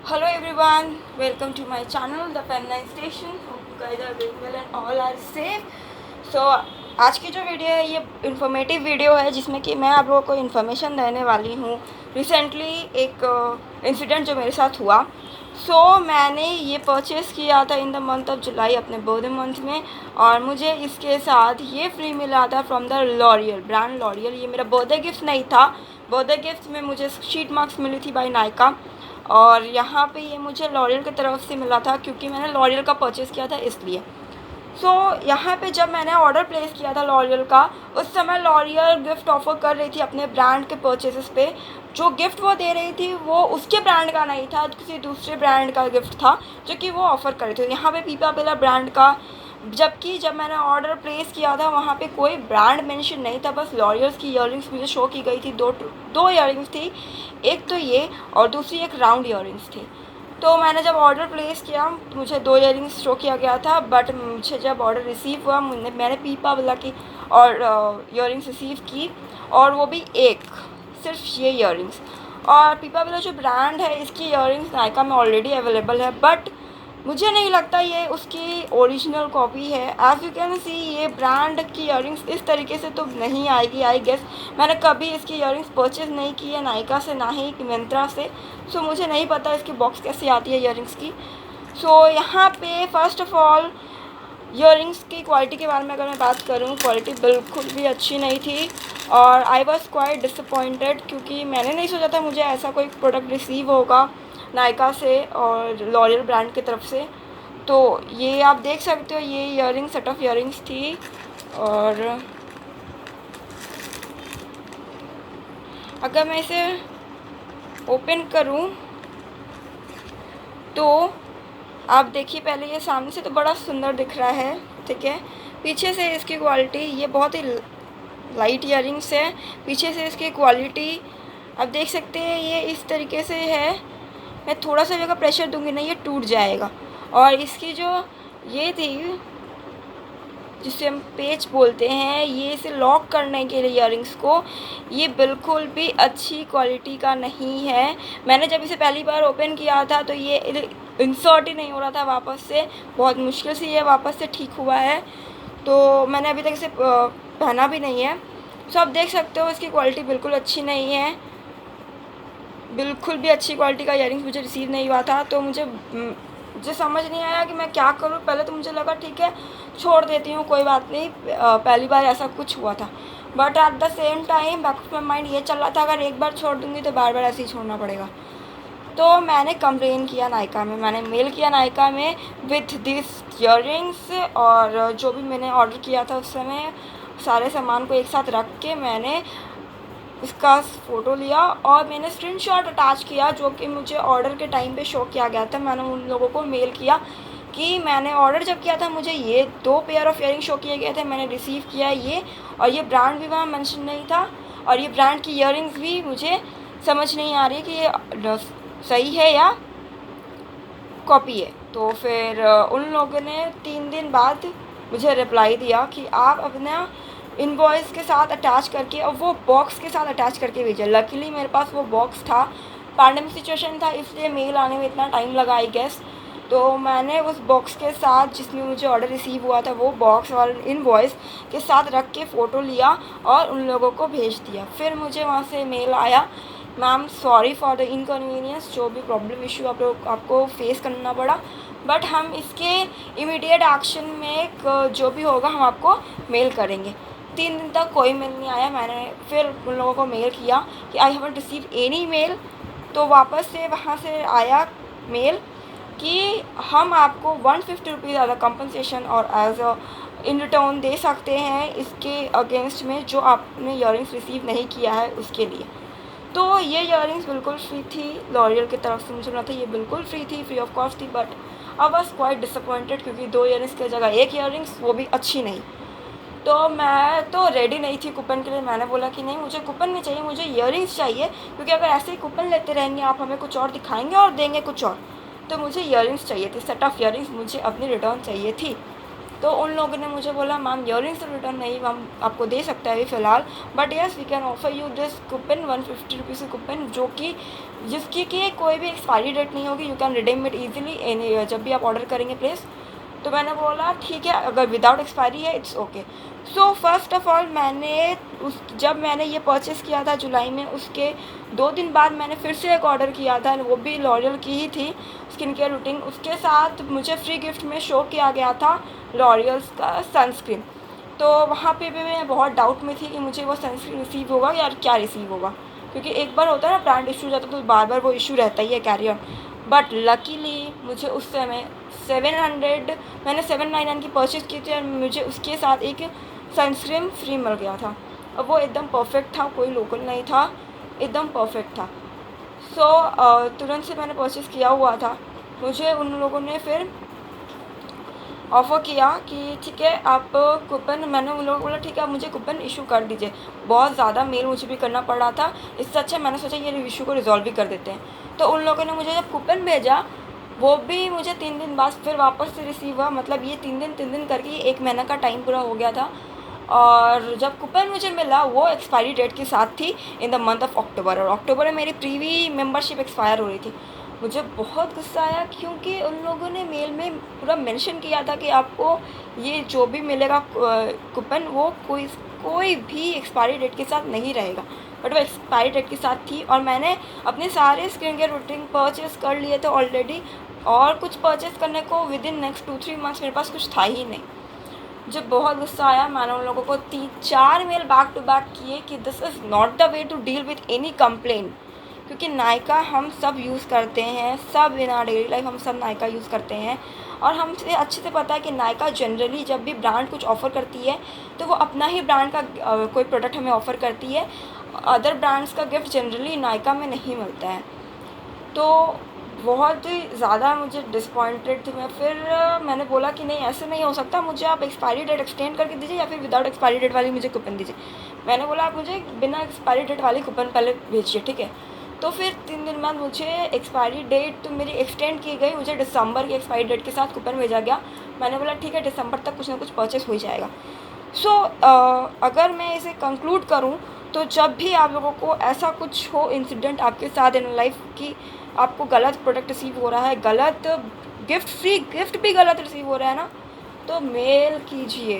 Hello everyone, welcome to my channel The Feminine Station. Hope you guys are doing well and all are safe. So आज की जो video है ये informative video है जिसमें कि मैं आप लोगों को इन्फॉर्मेशन देने वाली हूँ। रिसेंटली एक इंसिडेंट जो मेरे साथ हुआ। मैंने ये परचेज़ किया था in the month of July अपने बर्थडे मंथ में, और मुझे इसके साथ ये फ्री मिला था from the L'Oréal brand L'Oréal. ये मेरा बर्थडे गिफ्ट नहीं था, बर्थडे गिफ्ट में मुझे शीट मार्क्स मिली थी बाय नायका, और यहाँ पे ये मुझे लॉरियल की तरफ से मिला था क्योंकि मैंने लॉरियल का परचेज़ किया था इसलिए। यहाँ पे जब मैंने ऑर्डर प्लेस किया था लॉरियल का, उस समय लॉरियल गिफ्ट ऑफ़र कर रही थी अपने ब्रांड के परचेज़ेस पे। जो गिफ्ट वो दे रही थी वो उसके ब्रांड का नहीं था, किसी दूसरे ब्रांड का गिफ्ट था जो कि वो ऑफ़र कर रही थी। यहाँ पे पीपा बेला ब्रांड का, जबकि जब मैंने ऑर्डर प्लेस किया था वहाँ पे कोई ब्रांड मेंशन नहीं था, बस लॉरियल्स की इयररिंग्स मुझे शो की गई थी। दो इयररिंग्स थी, एक तो ये और दूसरी एक राउंड इयररिंग्स थी। तो मैंने जब ऑर्डर प्लेस किया तो मुझे दो इयररिंग्स शो किया गया था, बट मुझे जब ऑर्डर रिसीव हुआ मैंने पीपा वाला की और इयररिंग्स रिसीव की, और वो भी एक सिर्फ ये इयररिंग्स। और पीपा वाला जो ब्रांड है इसकी इयररिंग्स नायका में ऑलरेडी अवेलेबल है, बट मुझे नहीं लगता ये उसकी ओरिजिनल कॉपी है। एज़ यू कैन सी ये ब्रांड की इयररिंग्स इस तरीके से तो नहीं आएगी, आई गेस। मैंने कभी इसकी इयररिंग्स परचेज़ नहीं की है नायका से, ना ही मिंत्रा से। मुझे नहीं पता इसकी बॉक्स कैसे आती है इयररिंग्स की। यहाँ पे फ़र्स्ट ऑफ़ ऑल इयररिंग्स की क्वालिटी के बारे में अगर मैं बात करूँ, क्वालिटी बिल्कुल भी अच्छी नहीं थी, और आई वॉज़ क्वाइट डिसअपॉइंटेड क्योंकि मैंने नहीं सोचा था मुझे ऐसा कोई प्रोडक्ट रिसीव होगा नायका से और लॉरियल ब्रांड की तरफ से। तो ये आप देख सकते हो, ये इयररिंग सेट ऑफ इयररिंग्स थी। और अगर मैं इसे ओपन करूं तो आप देखिए, पहले ये सामने से तो बड़ा सुंदर दिख रहा है, ठीक है। पीछे से इसकी क्वालिटी, ये बहुत ही लाइट इयररिंग्स है। पीछे से इसकी क्वालिटी आप देख सकते हैं, ये इस तरीके से है। मैं थोड़ा सा जगह प्रेशर दूंगी ना ये टूट जाएगा। और इसकी जो ये थी जिसे हम पेच बोलते हैं, ये इसे लॉक करने के लिए इयररिंग्स को, ये बिल्कुल भी अच्छी क्वालिटी का नहीं है। मैंने जब इसे पहली बार ओपन किया था तो ये इंसर्ट ही नहीं हो रहा था वापस से, बहुत मुश्किल से ये वापस से ठीक हुआ है। तो मैंने अभी तक इसे पहना भी नहीं है। आप देख सकते हो इसकी क्वालिटी बिल्कुल अच्छी नहीं है, बिल्कुल भी अच्छी क्वालिटी का इयररिंग्स मुझे रिसीव नहीं हुआ था। तो मुझे समझ नहीं आया कि मैं क्या करूं। पहले तो मुझे लगा ठीक है छोड़ देती हूँ, कोई बात नहीं, पहली बार ऐसा कुछ हुआ था। But at the same time back of my mind ये चल रहा था अगर एक बार छोड़ दूँगी तो बार बार ऐसे ही छोड़ना पड़ेगा। तो मैंने कंप्लेन किया नायका में, मैंने मेल किया नायका में विथ दिस इयररिंग्स, और जो भी मैंने ऑर्डर किया था उस समय सारे सामान को एक साथ रख के मैंने इसका फ़ोटो लिया और मैंने स्क्रीनशॉट अटैच किया, जो कि मुझे ऑर्डर के टाइम पे शो किया गया था। मैंने उन लोगों को मेल किया कि मैंने ऑर्डर जब किया था मुझे ये 2 पेयर ऑफ़ इयररिंग शो किए गए थे, मैंने रिसीव किया ये, और ये ब्रांड भी वहाँ मेंशन नहीं था, और ये ब्रांड की इयररिंग्स भी मुझे समझ नहीं आ रही कि ये सही है या कॉपी है। तो फिर उन लोगों ने 3 दिन बाद मुझे रिप्लाई दिया कि आप अपना इनवॉइस के साथ अटैच करके और वो बॉक्स के साथ अटैच करके भेजें। लकीली मेरे पास वो बॉक्स था, पैंडेमिक सिचुएशन था इसलिए मेल आने में इतना टाइम लगा आई गेस। तो मैंने उस बॉक्स के साथ जिसमें मुझे ऑर्डर रिसीव हुआ था वो बॉक्स और इनवॉइस के साथ रख के फ़ोटो लिया और उन लोगों को भेज दिया। फिर मुझे वहाँ से मेल आया, ma'am sorry for the inconvenience, जो भी प्रॉब्लम इशू आपको फेस करना पड़ा, बट हम इसके इमीडिएट एक्शन में जो भी होगा हम आपको मेल करेंगे। 3 दिन तक कोई मेल नहीं आया। मैंने फिर उन लोगों को मेल किया कि I haven't receive any mail. तो वापस से वहाँ से आया मेल कि हम आपको 150 रुपीज़ एज अ कंपनसेशन और एज अ इन रिटर्न दे सकते हैं इसके अगेंस्ट में जो आपने इयररिंग्स रिसीव नहीं किया है उसके लिए। तो ये इयररिंग्स बिल्कुल फ्री थी लॉरियल की तरफ से, मुझे लगा था ये बिल्कुल फ्री थी, फ्री ऑफ कॉस्ट थी, but I was quite disappointed क्योंकि 2 इयररिंग्स की जगह एक इयररिंग्स, वो भी अच्छी नहीं। तो मैं तो रेडी नहीं थी कूपन के लिए। मैंने बोला कि नहीं मुझे कूपन नहीं चाहिए, मुझे इयररिंग्स चाहिए, क्योंकि अगर ऐसे ही कूपन लेते रहेंगे आप हमें कुछ और दिखाएंगे और देंगे कुछ और। तो मुझे इयररिंग्स चाहिए थी, सेट ऑफ़ इयररिंग्स मुझे अपनी रिटर्न चाहिए थी। तो उन लोगों ने मुझे बोला मैम ईयरिंग्स तो रिटर्न नहीं हम आपको दे सकते हैं अभी फ़िलहाल, but yes we can offer you this coupon 150 rupees की कूपन, जो कि जिसकी कि कोई भी एक्सपायरी डेट नहीं होगी। You can redeem it easily any जब भी आप ऑर्डर करेंगे प्लेस। तो मैंने बोला ठीक है, अगर विदाउट एक्सपायरी है it's okay. So first of all मैंने जब मैंने ये परचेज़ किया था जुलाई में, उसके 2 दिन बाद मैंने फिर से एक ऑर्डर किया था, वो भी लॉरियल की ही थी स्किन केयर रूटीन। उसके साथ मुझे फ्री गिफ्ट में शो किया गया था लॉरियल्स का सनस्क्रीन। तो वहाँ पे भी मैं बहुत डाउट में थी कि मुझे वो सनस्क्रीन रिसीव होगा या क्या रिसीव होगा, क्योंकि एक बार होता है ना ब्रांड इशू जाता है तो बार बार वो इशू रहता ही है कैरी ऑन। बट लकीली मुझे उस समय 700 मैंने 799 की परचेज़ की थी और मुझे उसके साथ एक सनस्क्रीन फ्री मिल गया था। और वो एकदम परफेक्ट था, कोई लोकल नहीं था, एकदम परफेक्ट था। सो तुरंत से मैंने परचेज़ किया हुआ था। मुझे उन लोगों ने फिर ऑफ़र किया कि ठीक है आप कूपन, मैंने उन लोगों को बोला ठीक है आप मुझे कूपन इशू कर दीजिए। बहुत ज़्यादा मेल मुझे भी करना पड़ रहा था, इससे अच्छा मैंने सोचा ये इशू को रिज़ॉल्व भी कर देते हैं। तो उन लोगों ने मुझे जब कूपन भेजा, वो भी मुझे 3 दिन बाद फिर वापस से रिसीव हुआ। मतलब ये 3 दिन करके ये 1 महीना का टाइम पूरा हो गया था। और जब कूपन मुझे मिला वो एक्सपायरी डेट के साथ थी in the month of October, और अक्टूबर में मेरी प्रीवी मेंबरशिप एक्सपायर हो रही थी। मुझे बहुत गुस्सा आया क्योंकि उन लोगों ने मेल में पूरा मेंशन किया था कि आपको ये जो भी मिलेगा कूपन वो कोई भी एक्सपायरी डेट के साथ नहीं रहेगा, बट वो एक्सपायरी डेट के साथ थी। और मैंने अपने सारे स्किन केयर रूटीन परचेज़ कर लिए थे ऑलरेडी, और कुछ परचेज़ करने को विद इन नेक्स्ट 2-3 मंथ्स मेरे पास कुछ था ही नहीं। मुझे बहुत गुस्सा आया। मैंने उन लोगों को 3-4 मेल बैक टू बैक किए कि this is not the way to deal with any complain, क्योंकि नायका हम सब यूज़ करते हैं, सब इन आवर डेली लाइफ हम सब नायका यूज़ करते हैं। और हमसे अच्छे से पता है कि नायका जनरली जब भी ब्रांड कुछ ऑफ़र करती है तो वो अपना ही ब्रांड का कोई प्रोडक्ट हमें ऑफ़र करती है। अदर ब्रांड्स का गिफ्ट जनरली नायका में नहीं मिलता है। तो बहुत ही ज़्यादा मुझे डिसपॉइंटेड थी मैं। फिर मैंने बोला कि नहीं ऐसे नहीं हो सकता, मुझे आप एक्सपायरी डेट एक्सटेंड करके दीजिए या फिर विदाउट एक्सपायरी डेट वाली मुझे कूपन दीजिए। मैंने बोला आप मुझे बिना एक्सपायरी डेट वाली कूपन पहले भेजिए, ठीक है। तो फिर 3 दिन बाद मुझे एक्सपायरी डेट तो मेरी एक्सटेंड की गई, मुझे दिसंबर की एक्सपायरी डेट के साथ कूपन भेजा गया। मैंने बोला ठीक है दिसंबर तक कुछ ना कुछ परचेस हो ही जाएगा। सो अगर मैं इसे कंक्लूड करूँ तो जब भी आप लोगों को ऐसा कुछ हो इंसिडेंट आपके साथ इन लाइफ कि आपको गलत प्रोडक्ट रिसीव हो रहा है, गलत गिफ्ट भी गलत रिसीव हो रहा है ना, तो मेल कीजिए।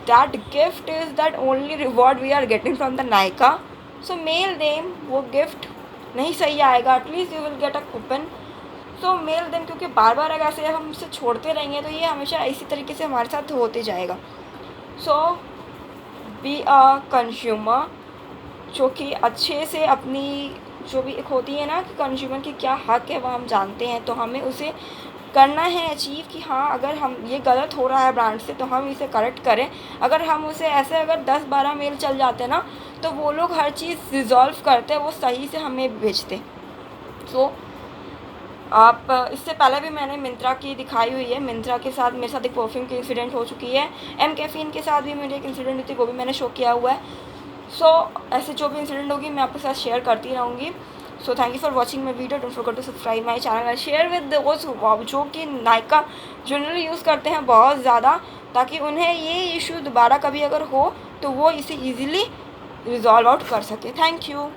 That gift is that only reward we are getting from the Nykaa. So mail them, वो गिफ्ट नहीं सही आएगा, at least you will get a coupon. So mail them, क्योंकि बार बार अगर ऐसे हम इसे छोड़ते रहेंगे तो ये हमेशा इसी तरीके से हमारे साथ होते जाएगा। सो बी अ कंज्यूमर, जो कि अच्छे से अपनी जो भी एक होती है ना कि कंज्यूमर की क्या हक है वो हम जानते हैं, तो हमें उसे करना है अचीव कि हाँ अगर हम ये गलत हो रहा है ब्रांड से तो हम इसे करेक्ट करें। अगर हम उसे ऐसे अगर 10-12 मेल चल जाते ना तो वो लोग हर चीज़ रिज़ॉल्व करते, वो सही से हमें भेजते। सो आप इससे पहले भी मैंने मिंत्रा की दिखाई हुई है, मिंत्रा के साथ मेरे साथ एक परफ्यूम की इंसिडेंट हो चुकी है। एम कैफ़ीन के साथ भी मेरी एक इंसिडेंट हुई थी, वो भी मैंने शो किया हुआ है। सो ऐसे जो भी इंसिडेंट होगी मैं आपके साथ शेयर करती रहूँगी। So thank you for watching my video, don't forget to subscribe my channel and share with दोस्त जो कि नायका जनरली यूज़ करते हैं बहुत ज़्यादा, ताकि उन्हें ये इशू दोबारा कभी अगर हो तो वो इसे ईज़िली रिजॉल्व आउट कर सके। Thank you.